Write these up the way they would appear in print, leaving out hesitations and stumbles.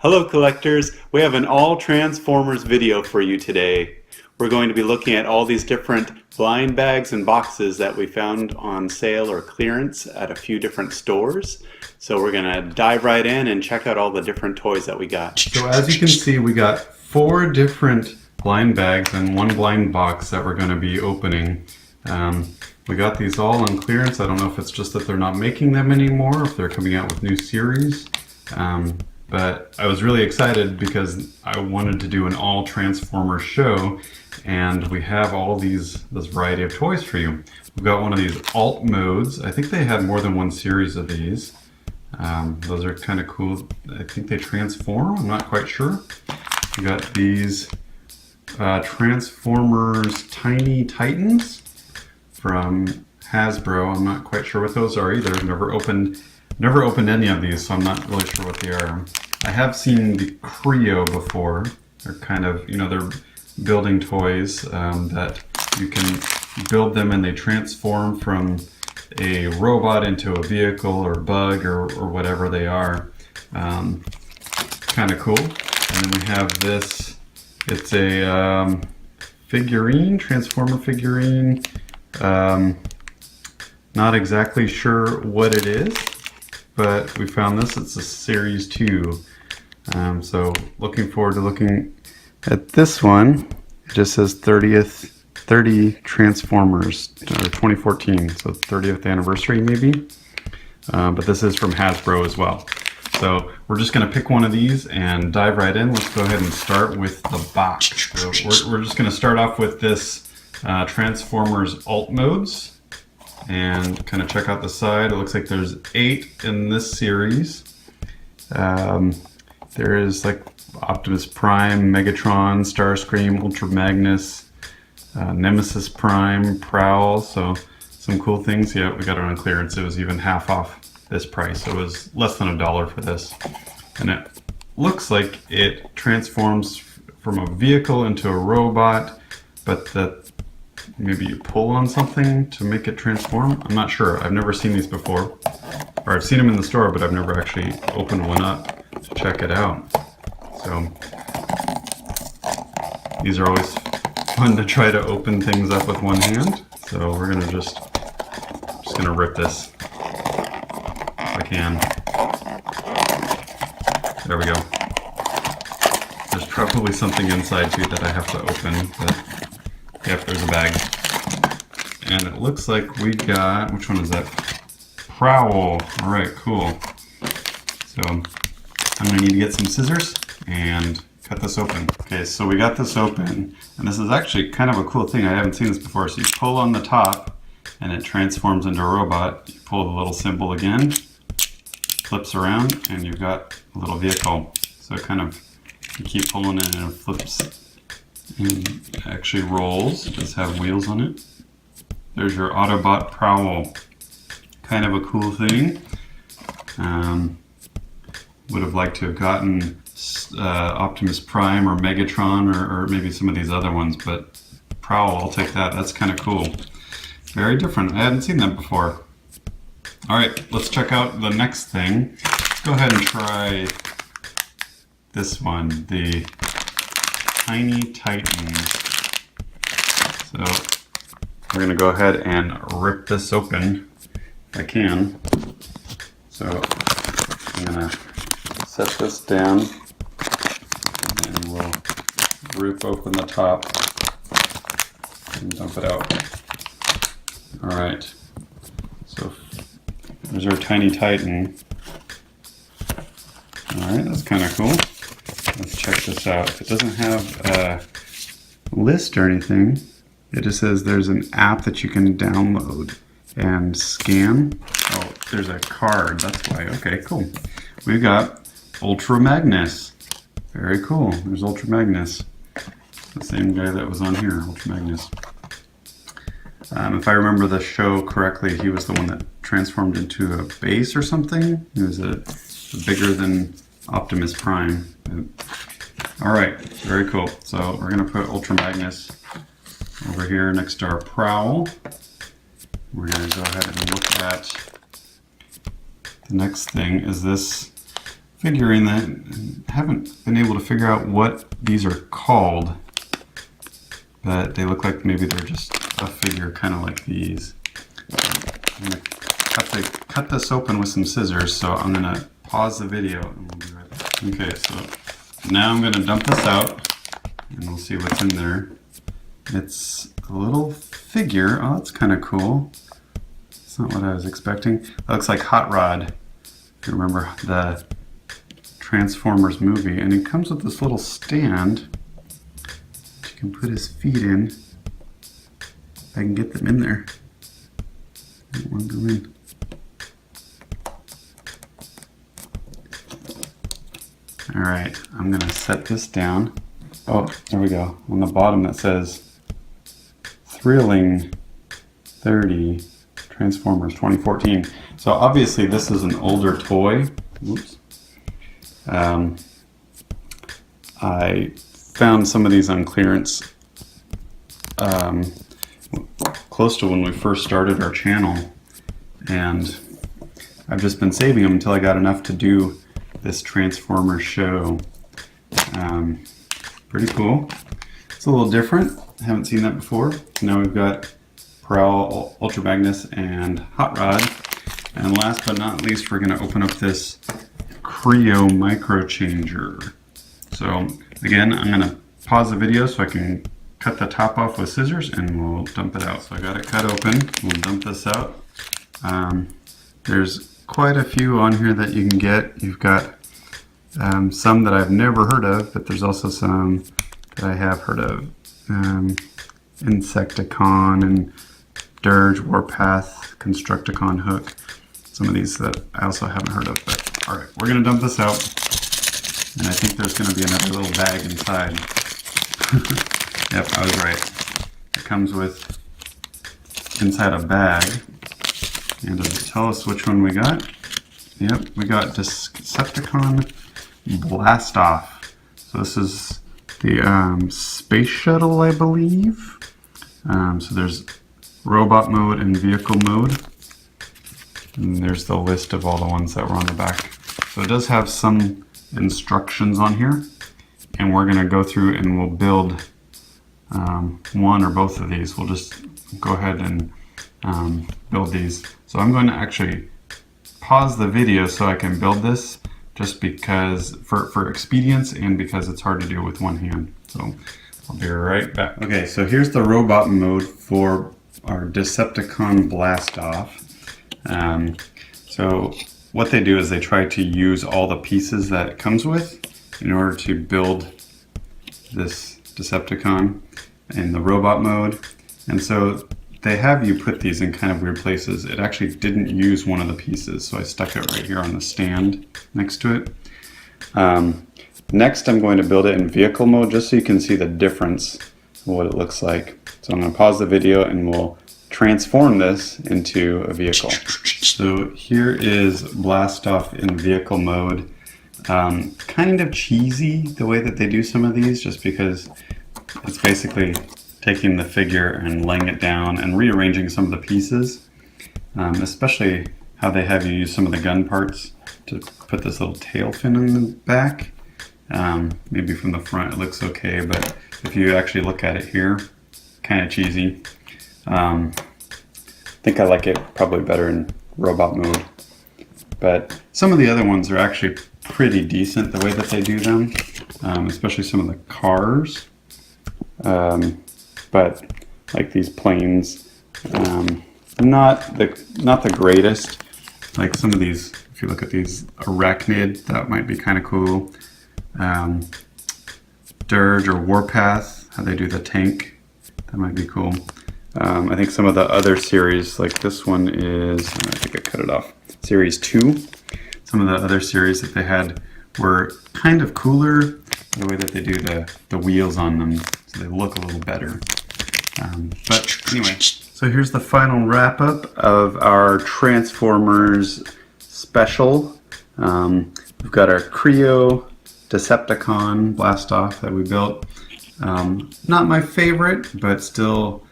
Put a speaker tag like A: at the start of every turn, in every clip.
A: Hello collectors, we have an all Transformers video for you today. We're going to be looking at all these different blind bags and boxes that we found on sale or clearance at a few different stores. So we're going to dive right in and check out all the different toys that we got.
B: So as you can see, we got 4 different blind bags and 1 blind box that we're going to be opening. We got these all on clearance. I don't know if it's just that they're not making them anymore, if they're coming out with new series. But I was really excited because I wanted to do an all Transformers show, and we have all this variety of toys for you. We've got one of these alt modes. I think they had more than one series of these. Those are kind of cool. I think they transform, I'm not quite sure. We got these Transformers Tiny Titans from Hasbro. I'm not quite sure what those are either. I've never opened any of these, so I'm not really sure what they are. I have seen the Creo before. They're kind of, they're building toys that you can build them and they transform from a robot into a vehicle or bug or whatever they are. Kind of cool. And then we have this. It's a figurine, Transformer figurine. Not exactly sure what it is, but we found this. It's a Series 2. So looking forward to looking at this one. It just says 30 Transformers 2014, so 30th anniversary maybe. But this is from Hasbro as well. So we're just going to pick one of these and dive right in. Let's go ahead and start with the box. So we're just going to start off with this Transformers alt modes and kind of check out the side. It looks like there's 8 in this series. There is like Optimus Prime, Megatron, Starscream, Ultra Magnus, Nemesis Prime, Prowl, so some cool things. Yeah, we got it on clearance. It was even half off this price. It was less than $1 for this. And it looks like it transforms from a vehicle into a robot, but that maybe you pull on something to make it transform. I'm not sure. I've never seen these before. Or I've seen them in the store, but I've never actually opened one up to check it out. So these are always fun to try to open things up with one hand. So we're gonna just gonna rip this if I can. There we go. There's probably something inside too that I have to open, but yep, there's a bag. And it looks like we got, which one is that? Prowl. All right, cool. So I'm gonna need to get some scissors and cut this open. Okay, so we got this open, and this is actually kind of a cool thing. I haven't seen this before. So you pull on the top, and it transforms into a robot. You pull the little symbol again, flips around, and you've got a little vehicle. So it kind of, you keep pulling it and it flips and it actually rolls. It does have wheels on it. There's your Autobot Prowl. Kind of a cool thing. Would have liked to have gotten Optimus Prime or Megatron or maybe some of these other ones, but Prowl, I'll take that. That's kind of cool. Very different. I hadn't seen that before. All right, let's check out the next thing. Let's go ahead and try this one, the Tiny Titans. So we're gonna go ahead and rip this open if I can. So I'm gonna set this down and we'll rip open the top and dump it out. All right, so there's our Tiny Titan. All right, that's kind of cool. Let's check this out. It doesn't have a list or anything. It just says there's an app that you can download and scan. Oh, there's a card, that's why. Okay, cool. We've got Ultra Magnus. Very cool. There's Ultra Magnus. The same guy that was on here, Ultra Magnus. If I remember the show correctly, he was the one that transformed into a base or something. He was bigger than Optimus Prime. All right, very cool. So we're gonna put Ultra Magnus over here next to our Prowl. We're gonna go ahead and look at the next thing. Is this figuring that I haven't been able to figure out what these are called, but they look like maybe they're just a figure kind of like these. I'm going to cut this open with some scissors, so I'm going to pause the video and we'll be right back. Okay, so now I'm going to dump this out and we'll see what's in there. It's a little figure. Oh, that's kind of cool. It's not what I was expecting. It looks like Hot Rod, if you remember the Transformers movie. And it comes with this little stand that you can put his feet in. If I can get them in there. I don't want to go in. Alright, I'm going to set this down. Oh, there we go. On the bottom that says Thrilling 30 Transformers 2014. So obviously this is an older toy. Oops. I found some of these on clearance close to when we first started our channel, and I've just been saving them until I got enough to do this Transformers show. Pretty cool. It's a little different. I haven't seen that before. Now we've got Prowl, Ultra Magnus, and Hot Rod. And last but not least, we're going to open up this Creo Micro Changer. So again, I'm going to pause the video so I can cut the top off with scissors and we'll dump it out. So I got it cut open. We'll dump this out. There's quite a few on here that you can get. You've got some that I've never heard of, but there's also some that I have heard of. Insecticon and Dirge, Warpath, Constructicon Hook. Some of these that I also haven't heard of. But all right, we're gonna dump this out, and I think there's gonna be another little bag inside. Yep, I was right. It comes with inside a bag, and it'll tell us which one we got. Yep, we got Decepticon Blast Off. So this is the space shuttle, I believe. So there's robot mode and vehicle mode. And there's the list of all the ones that were on the back. So it does have some instructions on here. And we're going to go through and we'll build one or both of these. We'll just go ahead and build these. So I'm going to actually pause the video so I can build this, just because for expedience and because it's hard to do with one hand. So I'll be right back. Okay, so here's the robot mode for our Decepticon Blast Off. So what they do is they try to use all the pieces that it comes with in order to build this Decepticon in the robot mode. And so they have you put these in kind of weird places. It actually didn't use one of the pieces, so I stuck it right here on the stand next to it. Next, I'm going to build it in vehicle mode just so you can see the difference of what it looks like. So I'm going to pause the video and we'll transform this into a vehicle. So here is Blast Off in vehicle mode. Kind of cheesy the way that they do some of these, just because it's basically taking the figure and laying it down and rearranging some of the pieces, especially how they have you use some of the gun parts to put this little tail fin in the back. Maybe from the front it looks okay, but if you actually look at it here, kind of cheesy. I think I like it probably better in robot mode, but some of the other ones are actually pretty decent the way that they do them, especially some of the cars. But like these planes, not the greatest. Like some of these, if you look at these Arachnid, that might be kind of cool. Dirge or Warpath, how they do the tank, that might be cool. I think some of the other series, like this one is, I think I cut it off, Series 2. Some of the other series that they had were kind of cooler, the way that they do the wheels on them, so they look a little better. But anyway, so here's the final wrap up of our Transformers special. We've got our Creo Decepticon Blast Off that we built. Not my favorite, but still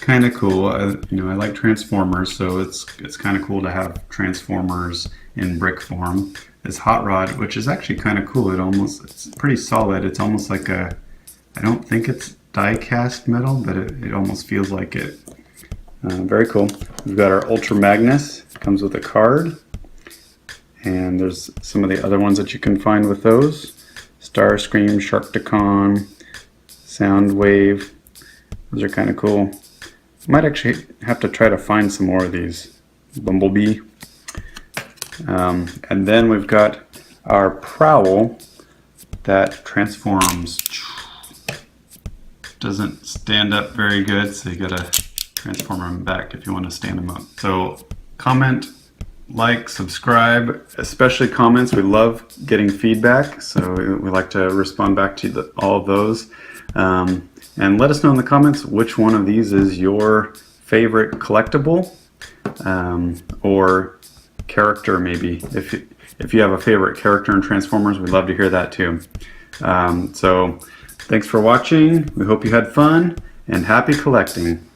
B: kind of cool. I like Transformers, so it's kind of cool to have Transformers in brick form. This hot rod, which is actually kind of cool. It's pretty solid. It's almost like I don't think it's die cast metal, but it almost feels like it. Very cool. We've got our Ultra Magnus. Comes with a card. And there's some of the other ones that you can find with those. Starscream, Sharkticon, Soundwave. Those are kind of cool. Might actually have to try to find some more of these. Bumblebee. And then we've got our Prowl that transforms. Doesn't stand up very good, so you gotta transform them back if you want to stand them up. So comment, like, subscribe, especially comments. We love getting feedback, so we like to respond back to all of those. And let us know in the comments which one of these is your favorite collectible or character, maybe. If you have a favorite character in Transformers, we'd love to hear that too. So thanks for watching. We hope you had fun, and happy collecting.